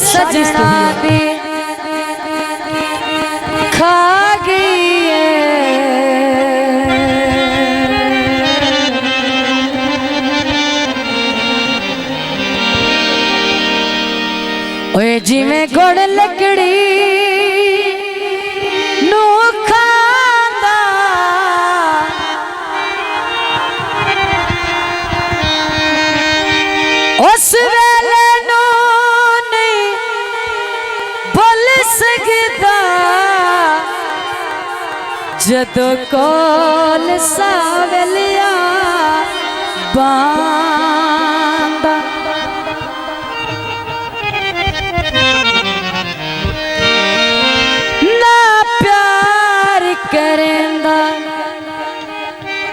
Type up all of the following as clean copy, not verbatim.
सजना दी खा गई ओए जिवें गुड़ लकड़ी नू खांदा उस वेले नू नहीं भुल सकदा जदों कोल सावलिया बांदा करेंदा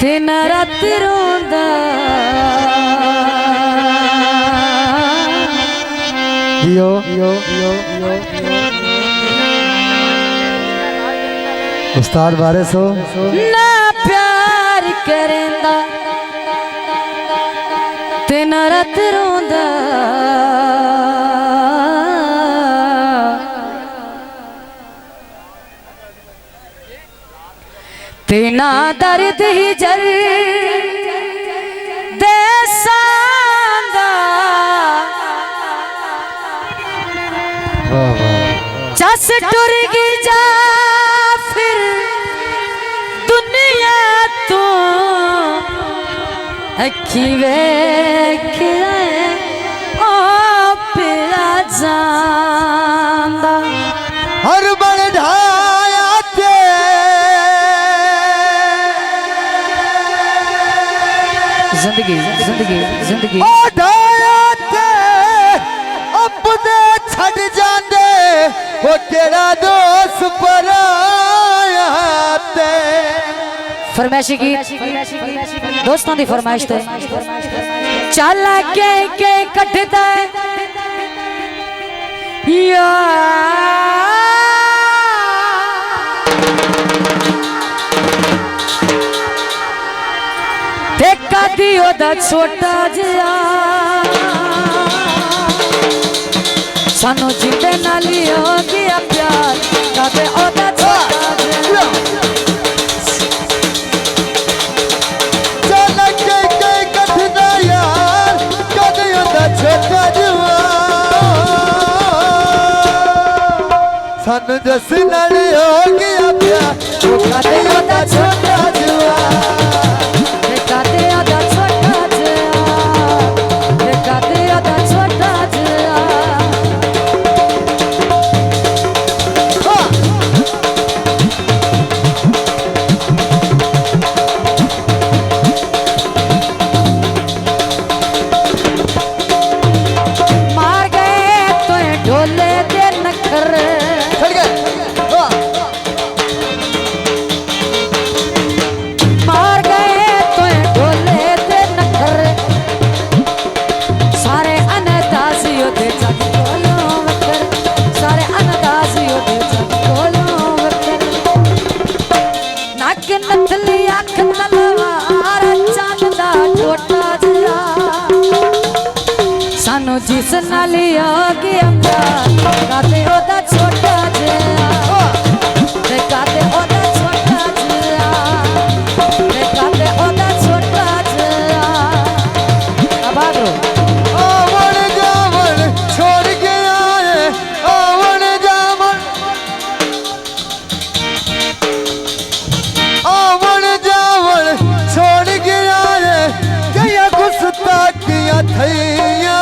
दिन रात रोंदा यो यो यो यो उस्ताद बारे सो ना प्यार करेंदा दिन रात रोंदा तेना दर्द ही जर दे सांदा चस टुर गई जा फिर दुनिया तू अखी वेख ओ पिया जांदा हर बन ढाया ते जिंदगी जिंदगी जिंदगी ढाया ते अपने छड़ जांदे वो केड़ा दोस्त पराया ते फरमाइश की दोस्तों की फरमाइश ते चल के कटदा या कदी ओदा छोटा जिया सानू जिंदे नाल हो गया प्यार कदे ओदा छोटा जिया चल के कटदा यार कदी ओदा छोटा जिया सानू जस नाल हो गया प्यार कदे ओदा छोटा जिया कदे ओदा छोटा जिया कदे ओदा छोटा जिया मार गए तो ढोले दे नखर मार गए तो ढोले दे नखर सारे अनदाजियों दे जग कोलों वकर सारे अनदाजियों दे जग कोलों वकर नक नथली अख तलवार चंद दा टोटा जिया सानू जिस नाल हो गया प्यार कदे ओदा छोटा जिया ते कदे ओदा छोटा जिया ते कदे ओदा छोटा जिया आबादो आवन जावन छोड़ के आए आवन जावन छोड़ के आए कया गुस्ताखियां थैया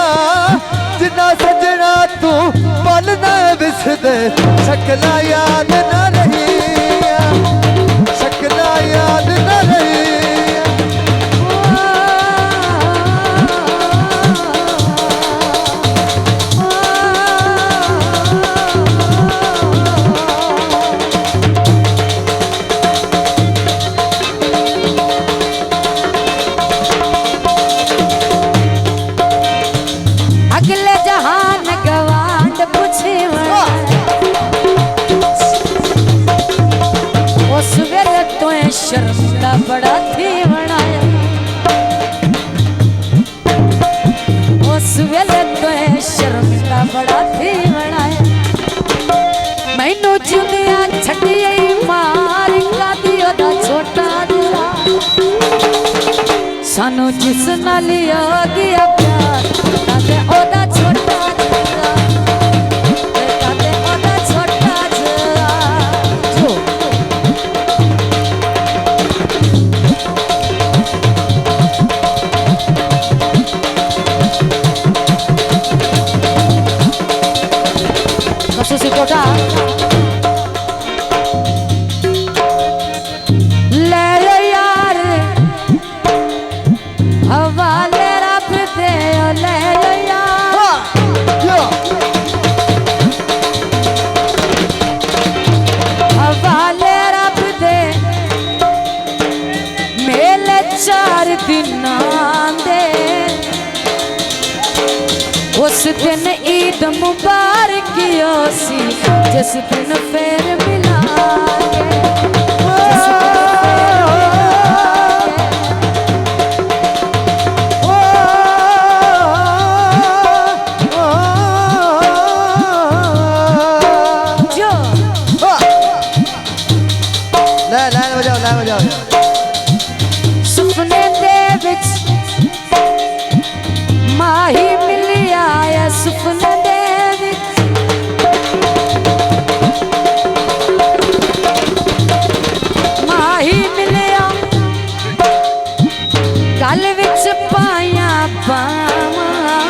जिन्ना सजना तू पल न बिसदे शकला याद न रही शकला याद न रही अगले जहान गवांड पूछे मैनू जुंदिया छड़िए मार कादी ओदा छोटा जिहा सानू जिस नाल हो गया प्यार कादे ओदा छोटा जिहा कादे ओदा छोटा जिहा जो Susi Kota ले लो यार हवाले रब दे ले लो यार हवाले रब दे मेले 4 दिन दे उस दिन ईद मुबारक सी जिस दिन फिर मिलांगे जो लाइन बजाओ सुपने दे विच माही मिलिया या सुपने दे विच माही मिलिया गल विच पाया बावां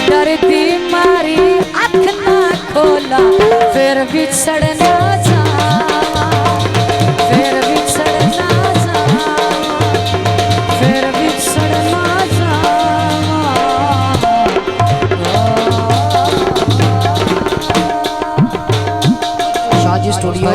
डरदी मारी अख ना खोला फिर भी सड़ना जावा फिर भी सड़ना जावा फिर भी सड़ना जावा शाहजी स्टूडियो